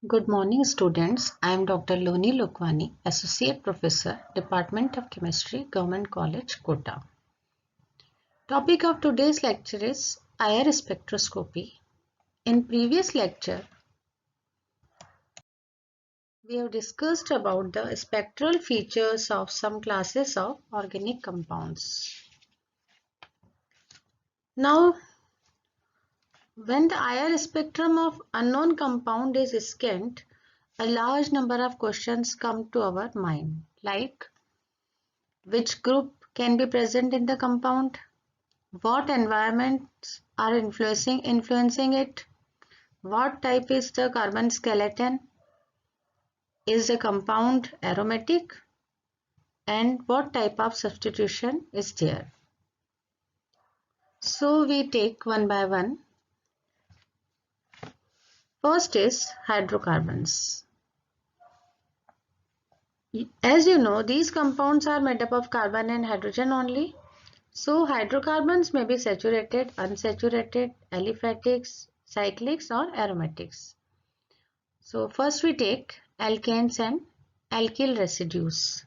Good morning, students. I am Dr. Loni Lokwani, Associate Professor, Department of Chemistry, Government College, Kota. Topic of today's lecture is IR spectroscopy. In previous lecture, we have discussed about the spectral features of some classes of organic compounds. Now, when the IR spectrum of unknown compound is scanned, a large number of questions come to our mind, like which group can be present in the compound, what environments are influencing it, what type is the carbon skeleton, is the compound aromatic, and what type of substitution is there. So we take one by one. First is hydrocarbons. As you know, these compounds are made up of carbon and hydrogen only. So hydrocarbons may be saturated, unsaturated, aliphatics, cyclics or aromatics. So first we take alkanes and alkyl residues.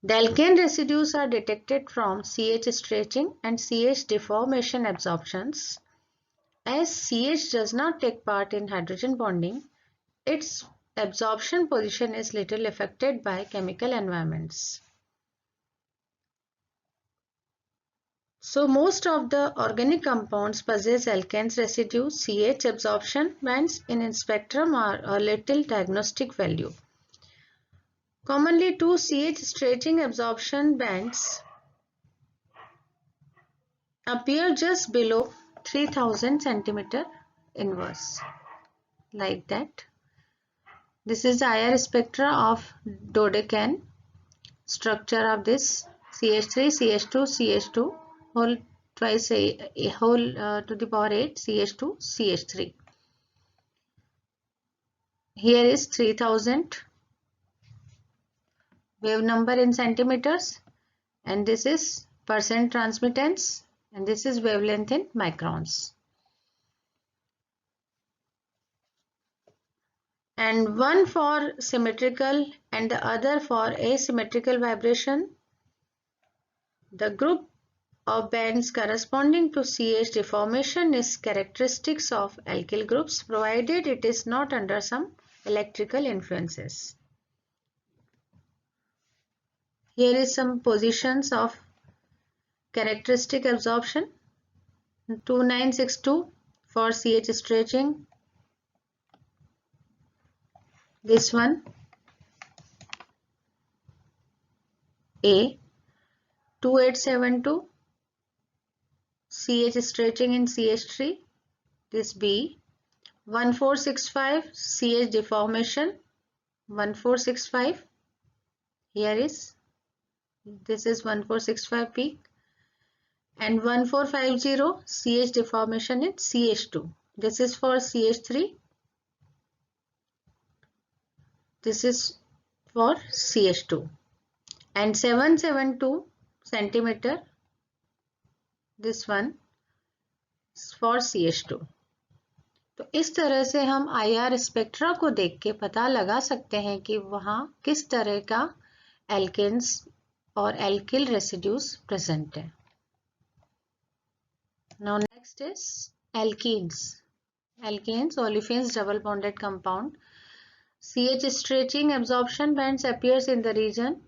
The alkane residues are detected from CH stretching and CH deformation absorptions. As CH does not take part in hydrogen bonding, its absorption position is little affected by chemical environments. So most of the organic compounds possess alkanes residue. CH absorption bands in spectrum are a little diagnostic value. Commonly, two CH stretching absorption bands appear just below 3000 centimeter inverse, like that. This is the IR spectra of dodecane. Structure of this CH3, CH2, CH2 whole twice a whole to the power 8 CH2, CH3. Here is 3000 wave number in centimeters, and this is percent transmittance, and this is wavelength in microns. And one for symmetrical and the other for asymmetrical vibration. The group of bands corresponding to CH deformation is characteristics of alkyl groups, provided it is not under some electrical influences. Here is some positions of characteristic absorption. 2962 for CH stretching. This one A. 2872 CH stretching in CH3. This B. 1465 CH deformation. 1465. Here is, this is 1465 peak. And 1450 CH deformation in CH2. This is for CH3. This is for CH2. And 772 centimeter, this one is for CH2. तो इस तरह से हम IR spectra को देख के पता लगा सकते हैं कि वहाँ किस तरह का एल्केन्स और एल्किल रेसिड्यूज प्रेजेंट है. Now next is alkenes. Alkanes, olefins, double bonded compound. CH stretching absorption bands appears in the region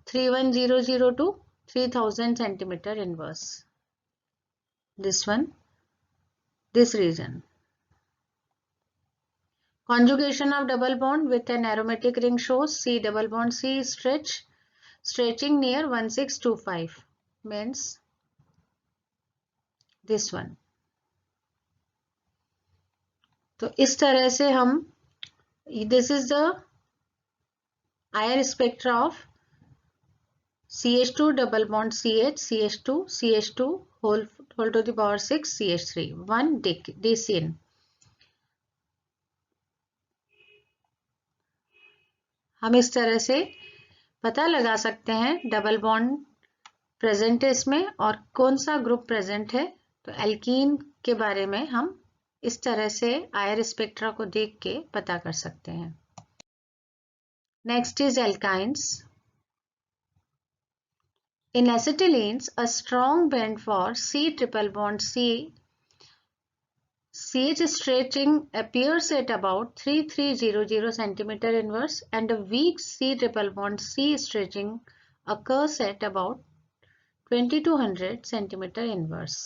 31000 to 3000 centimeter inverse. This one, this region. Conjugation of double bond with an aromatic ring shows C double bond C stretching near 1625 means this one. तो इस तरह से हम, this is the IR spectra of CH2 double bond CH, CH2, CH2 whole to the power 6 CH3, 1 decene. हम इस तरह से पता लगा सकते हैं डबल बॉन्ड प्रेजेंट है इसमें और कौन सा ग्रुप प्रेजेंट है. तो एल्कीन के बारे में हम इस तरह से IR स्पेक्ट्रा को देख के पता कर सकते हैं। Next is alkynes. In acetylenes, a strong band for C triple bond CH stretching appears at about 3300 cm inverse, and a weak C triple bond C stretching occurs at about 2200 cm inverse.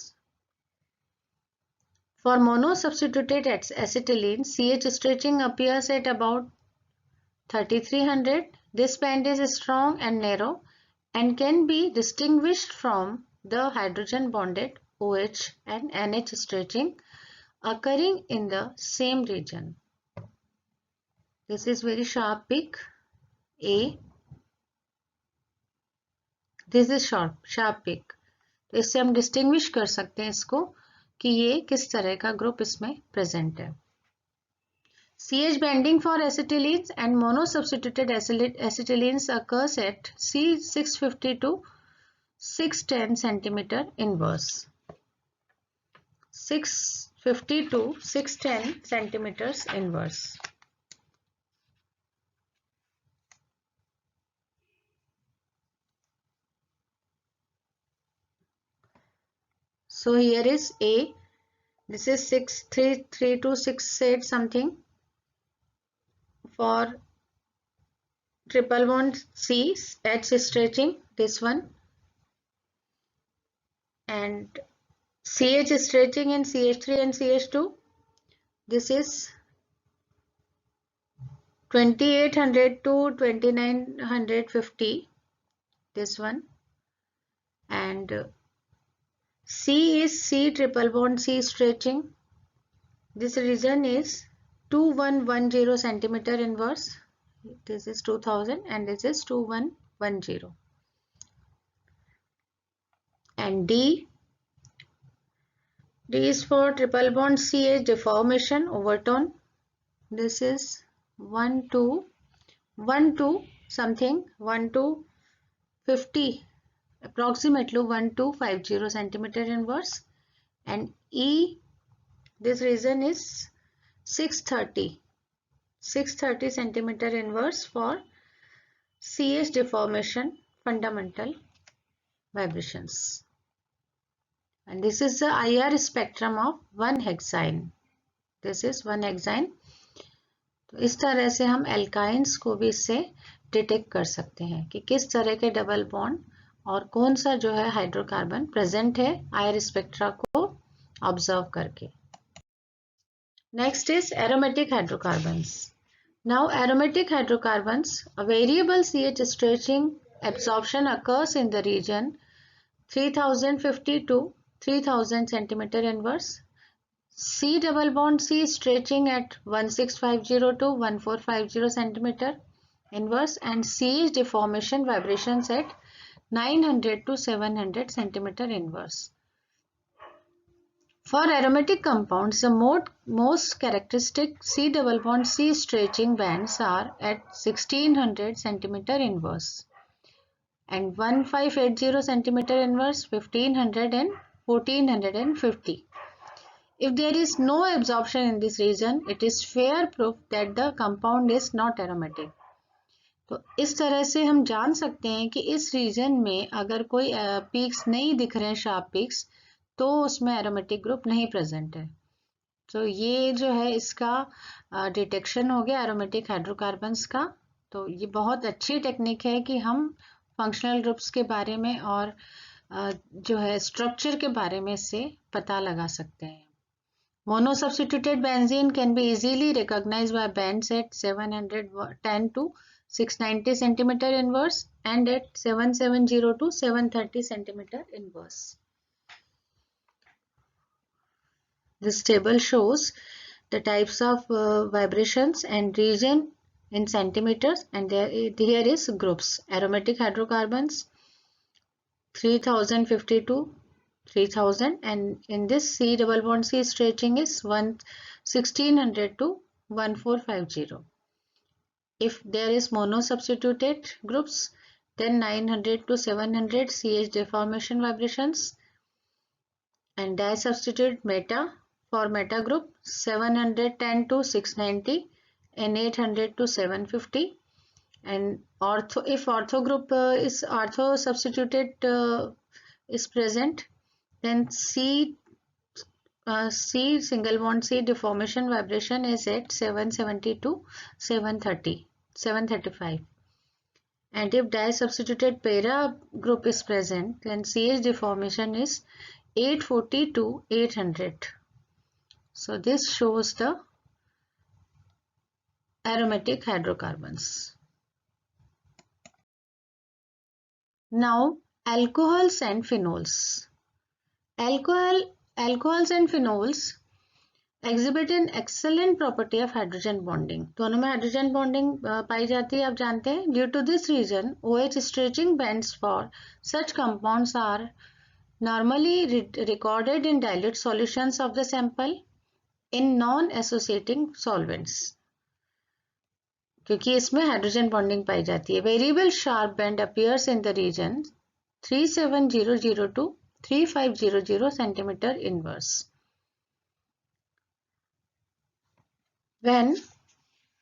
For mono-substituted acetylene, CH stretching appears at about 3300. This band is strong and narrow and can be distinguished from the hydrogen bonded OH and NH stretching occurring in the same region. This is very sharp peak A. This is sharp peak. तो इससे हम distinguish कर सकते हैं इसको कि ये किस तरह का ग्रुप इसमें प्रेजेंट है. CH bending for acetylenes and monosubstituted acetylenes occurs at C650 to 610 cm inverse. 650 to 610 centimeters inverse. So here is A. This is 633 to 68 something. For triple bond C, H stretching, this one, and CH stretching in CH3 and CH2, this is 2800 to 2950, this one, and C is C triple bond C stretching. This region is 2110 centimeter inverse. This is 2000 and this is 2110. And D is for triple bond CH deformation overtone. This is 12 something, 1250, approximately 1250 centimeter inverse. And E, this region is 630 centimeter inverse for CH deformation fundamental vibrations. And this is the IR spectrum of 1-hexene. This is 1-hexene. तो इस तरह से हम alkynes को भी इससे detect कर सकते हैं कि किस तरह के डबल बॉन्ड और कौन सा जो है हाइड्रोकार्बन प्रेजेंट है IR स्पेक्ट्रा को ऑब्जर्व करके. Next is aromatic hydrocarbons. Now aromatic hydrocarbons, a variable CH stretching absorption occurs in the region 3050 to 3000 centimeter inverse. C double bond C stretching at 1650 to 1450 centimeter inverse, and CH deformation vibrations at 900 to 700 centimeter inverse. For aromatic compounds, the most characteristic C double bond C stretching bands are at 1600 centimeter inverse and 1580 centimeter inverse, 1500 and 1450. If there is no absorption in this region, it is fair proof that the compound is not aromatic. तो इस तरह से हम जान सकते हैं कि इस रीजन में अगर कोई पीक्स नहीं दिख रहे हैं, शार्प पीक्स, तो उसमें एरोमेटिक ग्रुप नहीं प्रेजेंट है. तो ये जो है इसका डिटेक्शन हो गया एरोमेटिक हाइड्रोकार्बन्स का. तो ये बहुत अच्छी टेक्निक है कि हम फंक्शनल ग्रुप्स के बारे में और जो है स्ट्रक्चर के बारे में इससे पता लगा सकते हैं. Monosubstituted benzene can be easily recognized by bands at 710 to 690 centimeter inverse and at 770 to 730 centimeter inverse. This table shows the types of vibrations and region in centimeters, and here is groups. Aromatic hydrocarbons 3050 to 3000, and in this C double bond C stretching is 1600 to 1450. If there is mono-substituted groups, then 900 to 700 CH deformation vibrations, and di-substituted meta For meta group, 710 to 690 and 800 to 750. And ortho, if ortho group is ortho substituted is present, then C single bond C deformation vibration is at 770 to 730, 735. And if di-substituted para group is present, then CH deformation is 840 to 800. So this shows the aromatic hydrocarbons. Now, alcohols and phenols. Alcohols and phenols exhibit an excellent property of hydrogen bonding. दोनों में hydrogen bonding पाई जाती है, आप जानते हैं. Due to this reason, OH stretching bands for such compounds are normally recorded in dilute solutions of the sample in non-associating solvents. क्योंकि इसमें hydrogen bonding पाई जाती है. Variable sharp band appears in the region 37000 to 3500 centimeter inverse. When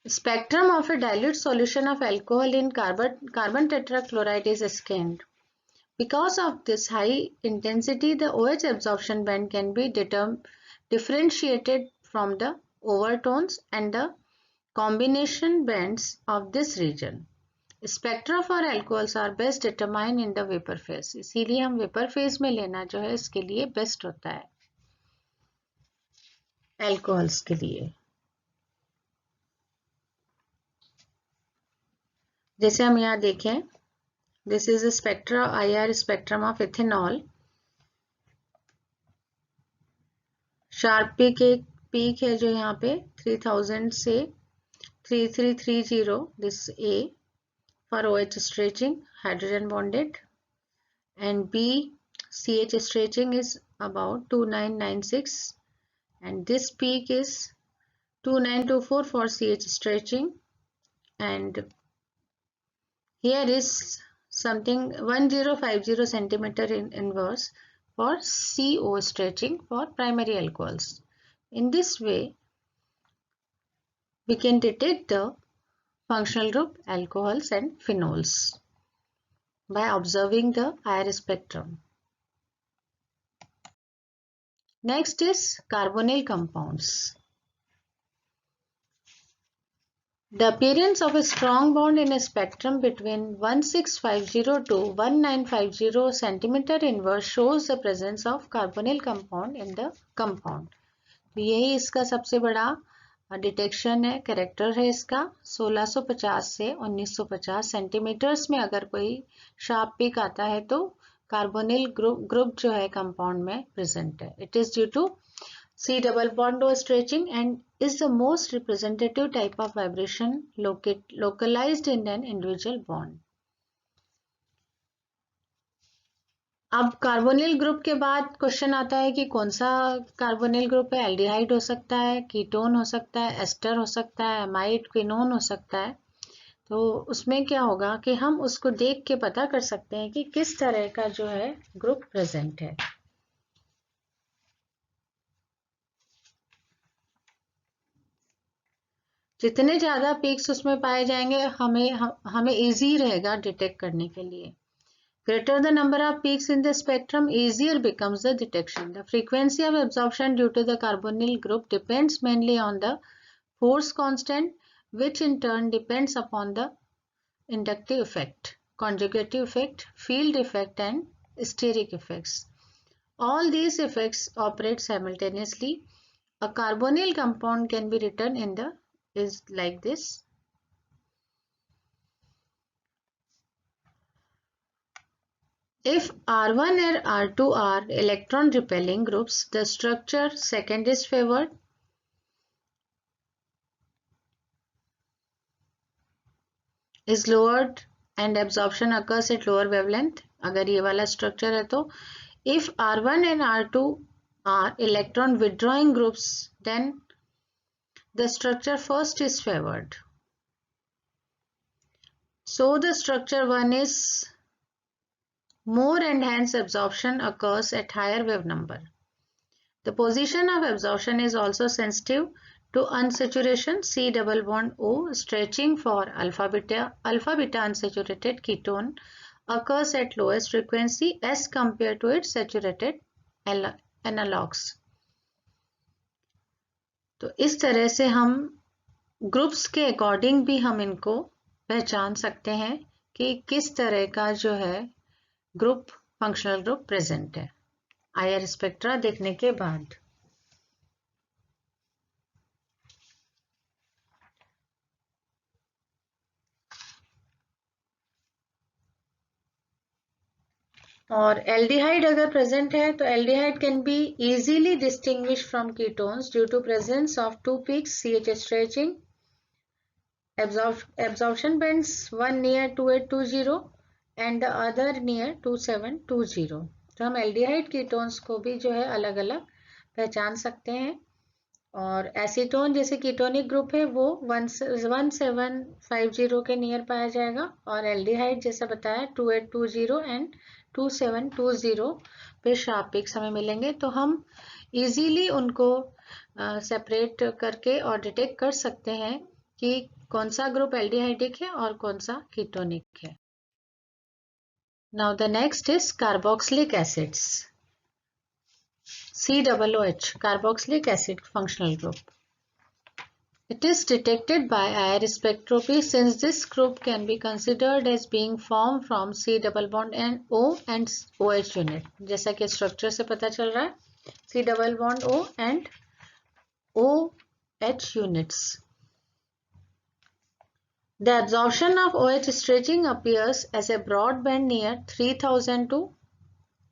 spectrum of a dilute solution of alcohol in carbon tetrachloride is scanned, because of this high intensity, the OH absorption band can be differentiated from the overtones and the combination bands of this region. Spectra for alcohols are best determined in the vapor phase. इसीलिए हम vapor phase में लेना जो है इसके लिए best होता है alcohols के लिए. जैसे हम यहाँ देखें, this is a spectra IR spectrum of ethanol. Sharp peak है जो यहाँ पे 3000 से 3330, this A for OH stretching, hydrogen bonded, and B CH stretching is about 2996, and this peak is 2924 for CH stretching, and here is something 1050 centimeter in inverse for CO stretching for primary alcohols. In this way, we can detect the functional group alcohols and phenols by observing the IR spectrum. Next is carbonyl compounds. The appearance of a strong bond in a spectrum between 1650 to 1950 centimeter inverse shows the presence of carbonyl compound in the compound. तो यही इसका सबसे बड़ा detection है, character है इसका. 1650 से 1950 centimetres में अगर कोई शार्प पीक आता है तो कार्बोनिल ग्रुप जो है कंपाउंड में प्रेजेंट है. It is due to C double bond O stretching and is the most representative type of vibration localized in an individual bond. अब कार्बोनिल ग्रुप के बाद क्वेश्चन आता है कि कौन सा कार्बोनिल ग्रुप है. एल्डिहाइड हो सकता है, कीटोन हो सकता है, एस्टर हो सकता है, एमाइड, क्विनोन हो सकता है. तो उसमें क्या होगा कि हम उसको देख के पता कर सकते हैं कि किस तरह का जो है ग्रुप प्रेजेंट है. जितने ज़्यादा पीक्स उसमें पाए जाएंगे हमें इजी रहेगा डिटेक्ट करने के लिए. Greater the number of peaks in the spectrum, easier becomes the detection. The frequency of absorption due to the carbonyl group depends mainly on the force constant, which in turn depends upon the inductive effect, conjugative effect, field effect, and steric effects. All these effects operate simultaneously. A carbonyl compound can be written in the is like this. If R1 and R2 are electron repelling groups, the structure second is favored. Is lowered and absorption occurs at lower wavelength. अगर ये वाला structure है तो if R1 and R2 are electron withdrawing groups, then the structure first is favored. So the structure 1 is more and hence absorption occurs at higher wave number. The position of absorption is also sensitive to unsaturation. C double bond O stretching for alpha beta unsaturated ketone occurs at lowest frequency as compared to its saturated analogues. तो इस तरह से हम groups के according भी हम इनको पहचान सकते हैं कि किस तरह का जो है ग्रुप फंक्शनल ग्रुप प्रेजेंट है आईआर स्पेक्ट्रा देखने के बाद. और एल्डिहाइड अगर प्रेजेंट है तो aldehyde can be easily distinguish from ketones due to presence of two peaks CH stretching absorption bands, one near 2820 and the other near 2720. तो हम एल्डिहाइड कीटोन्स को भी जो है अलग अलग पहचान सकते हैं. और एसीटोन जैसे कीटोनिक ग्रुप है वो 1750 के नियर पाया जाएगा और एल्डिहाइड जैसा बताया 2820 एंड 2720 पे शार्प पीक्स हमें मिलेंगे. तो हम इजीली उनको सेपरेट करके और डिटेक्ट कर सकते हैं कि कौन सा ग्रुप एल्डिहाइडिक है और कौन सा कीटोनिक है. Now the next is carboxylic acids. COOH carboxylic acid functional group. It is detected by IR spectroscopy since this group can be considered as being formed from C double bond and O and OH unit. जैसा कि structure से पता चल रहा है C double bond O and OH units. The absorption of OH stretching appears as a broad band near 3000 to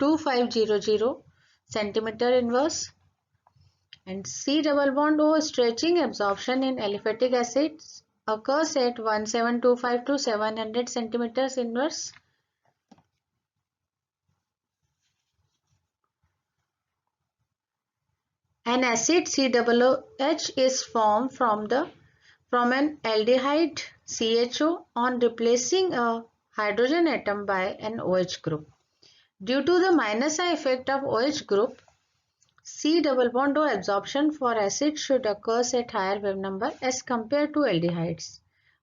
2500 centimeter inverse, and C double bond O stretching absorption in aliphatic acids occurs at 1725 to 700 centimeters inverse. An acid COOH is formed from an aldehyde CHO on replacing a hydrogen atom by an OH group. Due to the minus I effect of OH group, C double bond O absorption for acids should occur at higher wave number as compared to aldehydes.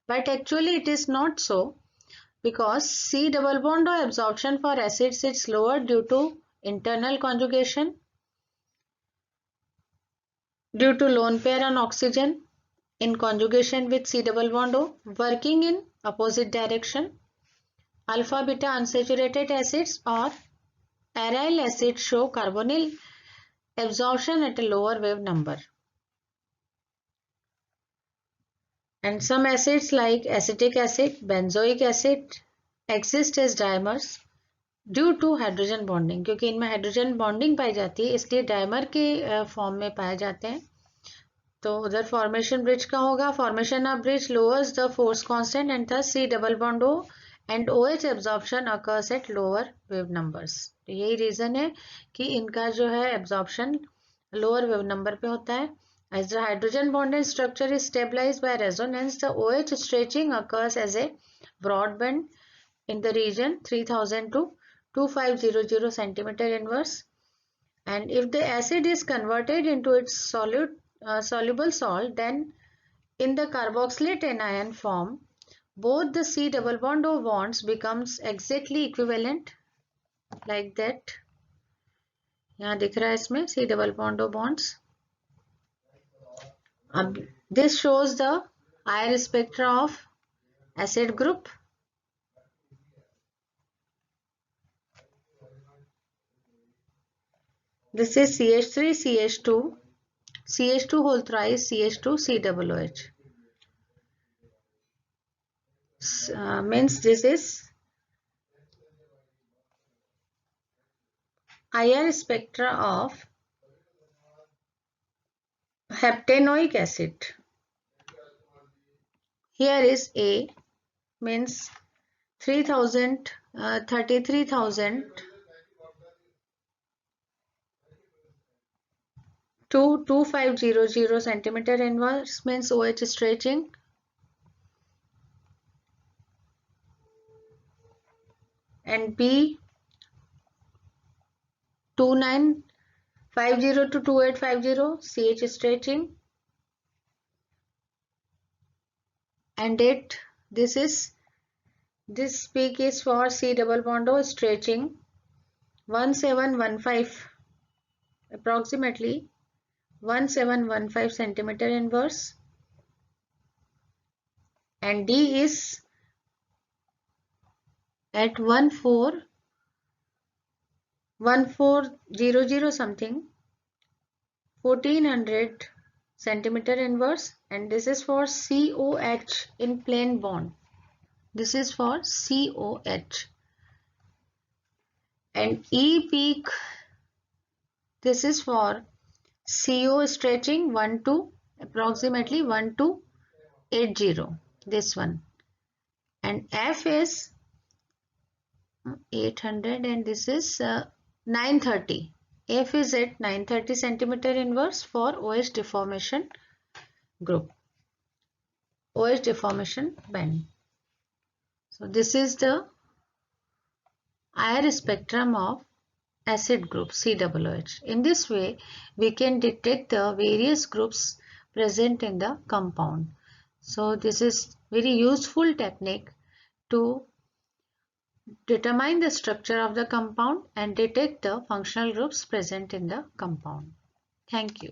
But actually it is not so, because C double bond O absorption for acids is lower due to internal conjugation, due to lone pair on oxygen in conjugation with C double bond O working in opposite direction. Alpha beta unsaturated acids or aryl acids show carbonyl absorption at a lower wave number. And some acids like acetic acid, benzoic acid exist as dimers due to hydrogen bonding. क्योंकि इनमें hydrogen bonding पाई जाती है इसलिए dimer के form में पाए जाते हैं. तो उधर फॉर्मेशन ब्रिज का होगा. Formation of bridge lowers the force constant and thus C double bond O and OH absorption occurs at lower wave numbers. तो यही रीजन है कि इनका जो है एब्जॉर्प्शन लोअर वेव नंबर पे होता है. As the hydrogen bonded structure is stabilized by resonance, the OH stretching occurs as a broadband in the region 3000 to 2500 centimeter inverse. And if the acid is converted into its soluble salt, then in the carboxylate anion form, both the C double bond O bonds becomes exactly equivalent like that. यहाँ दिख रहा है इसमें C double bond O bonds. This shows the IR spectra of acid group. This is CH3, CH2, CH2 whole thrice, CH2, COOH. Means this is IR spectra of heptanoic acid. Here is A, means 33,000 to 2500 centimeter inverse, means OH stretching. And B 29 50 to 2850, CH stretching, and this peak is for C double bond O stretching 1715, approximately 1715 centimeter inverse, and D is at 1400 something, 1400 centimeter inverse, and this is for COH in plane bond. This is for COH. And E peak, this is for CO stretching 1 to approximately 1 to 80, this one. And F is 800 and this is 930. F is at 930 centimeter inverse for OH deformation group, OH deformation band. So this is the IR spectrum of acid group COOH. In this way, we can detect the various groups present in the compound. So this is very useful technique to determine the structure of the compound and detect the functional groups present in the compound. Thank you.